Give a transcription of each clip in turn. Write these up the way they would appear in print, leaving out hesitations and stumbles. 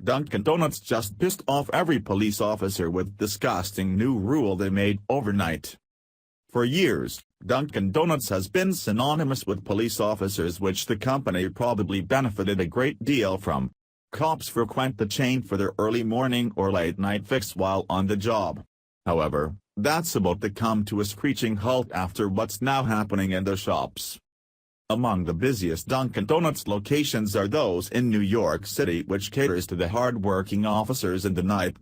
Dunkin' Donuts just pissed off every police officer with disgusting new rule they made overnight. For years, Dunkin' Donuts has been synonymous with police officers, which the company probably benefited a great deal from. Cops frequent the chain for their early morning or late night fix while on the job. However, that's about to come to a screeching halt after what's now happening in the shops. Among the busiest Dunkin' Donuts locations are those in New York City, which caters to the hard-working officers in the night.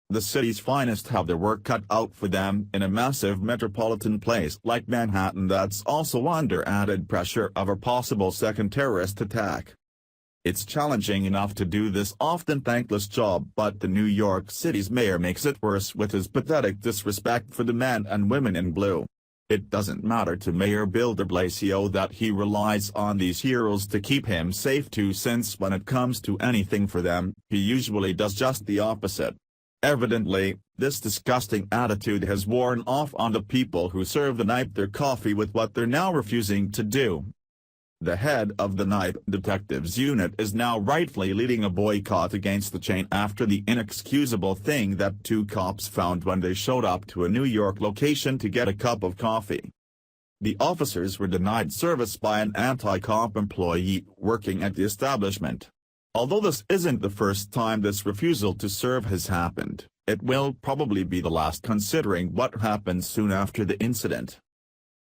The city's finest have their work cut out for them in a massive metropolitan place like Manhattan that's also under added pressure of a possible second terrorist attack. It's challenging enough to do this often thankless job, but the New York City's mayor makes it worse with his pathetic disrespect for the men and women in blue. It doesn't matter to Mayor Bill de Blasio that he relies on these heroes to keep him safe too, since when it comes to anything for them, he usually does just the opposite. Evidently, this disgusting attitude has worn off on the people who serve the night their coffee with what they're now refusing to do. The head of the night detectives unit is now rightfully leading a boycott against the chain after the inexcusable thing that two cops found when they showed up to a New York location to get a cup of coffee. The officers were denied service by an anti-cop employee working at the establishment. Although this isn't the first time this refusal to serve has happened, it will probably be the last, considering what happened soon after the incident.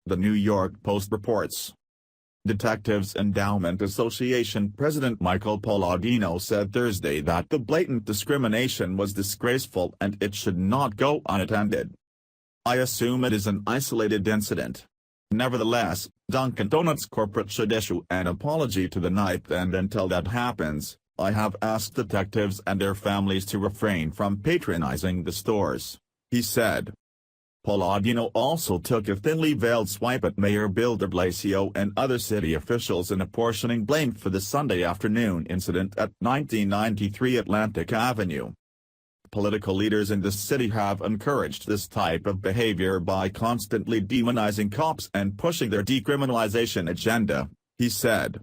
The New York Post reports. Detectives Endowment Association President Michael Palladino said Thursday that the blatant discrimination was disgraceful and it should not go unattended. "I assume it is an isolated incident. Nevertheless, Dunkin' Donuts corporate should issue an apology to the night, and until that happens, I have asked detectives and their families to refrain from patronizing the stores," he said. Palladino also took a thinly veiled swipe at Mayor Bill de Blasio and other city officials in apportioning blame for the Sunday afternoon incident at 1993 Atlantic Avenue. Political leaders in the city have encouraged this type of behavior by constantly demonizing cops and pushing their decriminalization agenda, he said.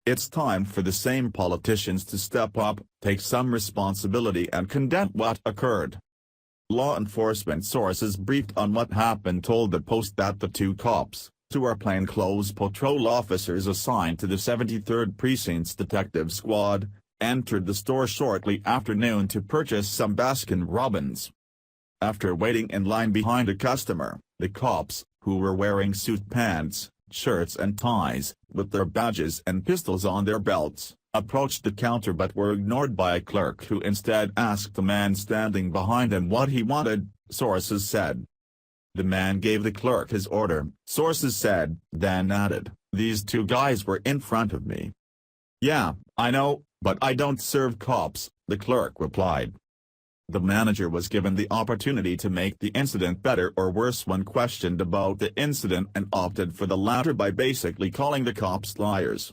"It's time for the same politicians to step up, take some responsibility and condemn what occurred." Law enforcement sources briefed on what happened told the Post that the two cops, who are plainclothes patrol officers assigned to the 73rd Precinct's detective squad, entered the store shortly after noon to purchase some Baskin-Robbins. After waiting in line behind a customer, the cops, who were wearing suit pants, shirts and ties, with their badges and pistols on their belts, approached the counter but were ignored by a clerk who instead asked the man standing behind him what he wanted, sources said. The man gave the clerk his order, sources said, then added, "These two guys were in front of me." "Yeah, I know, but I don't serve cops," the clerk replied. The manager was given the opportunity to make the incident better or worse when questioned about the incident and opted for the latter by basically calling the cops liars.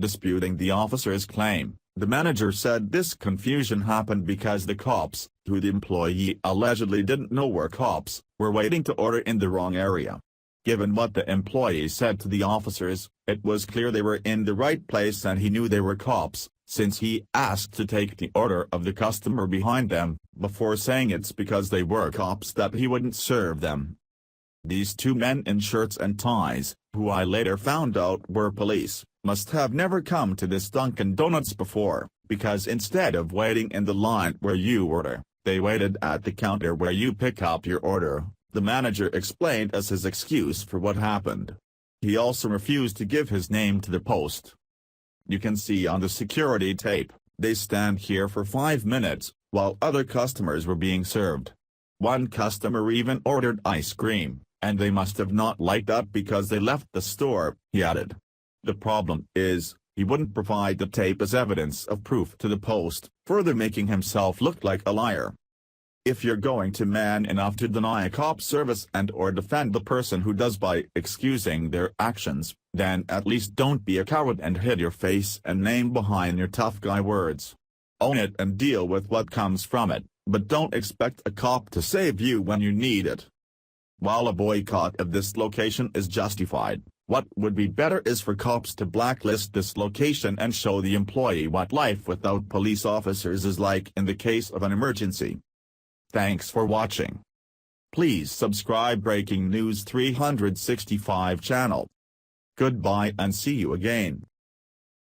Disputing the officer's claim, the manager said this confusion happened because the cops, who the employee allegedly didn't know were cops, were waiting to order in the wrong area. Given what the employee said to the officers, it was clear they were in the right place and he knew they were cops, since he asked to take the order of the customer behind them, before saying it's because they were cops that he wouldn't serve them. These two men in shirts and ties, who I later found out were police, must have never come to this Dunkin' Donuts before, because instead of waiting in the line where you order, they waited at the counter where you pick up your order, the manager explained as his excuse for what happened. He also refused to give his name to the Post. "You can see on the security tape, they stand here for 5 minutes, while other customers were being served. One customer even ordered ice cream, and they must have not liked that because they left the store," he added. The problem is, he wouldn't provide the tape as evidence of proof to the Post, further making himself look like a liar. If you're going to man enough to deny a cop service and or defend the person who does by excusing their actions, then at least don't be a coward and hide your face and name behind your tough guy words. Own it and deal with what comes from it, but don't expect a cop to save you when you need it. While a boycott of this location is justified, What would be better is for cops to blacklist this location and show the employee what life without police officers is like in the case of an emergency. Thanks for watching. Please subscribe Breaking News 365 channel. Goodbye and see you again.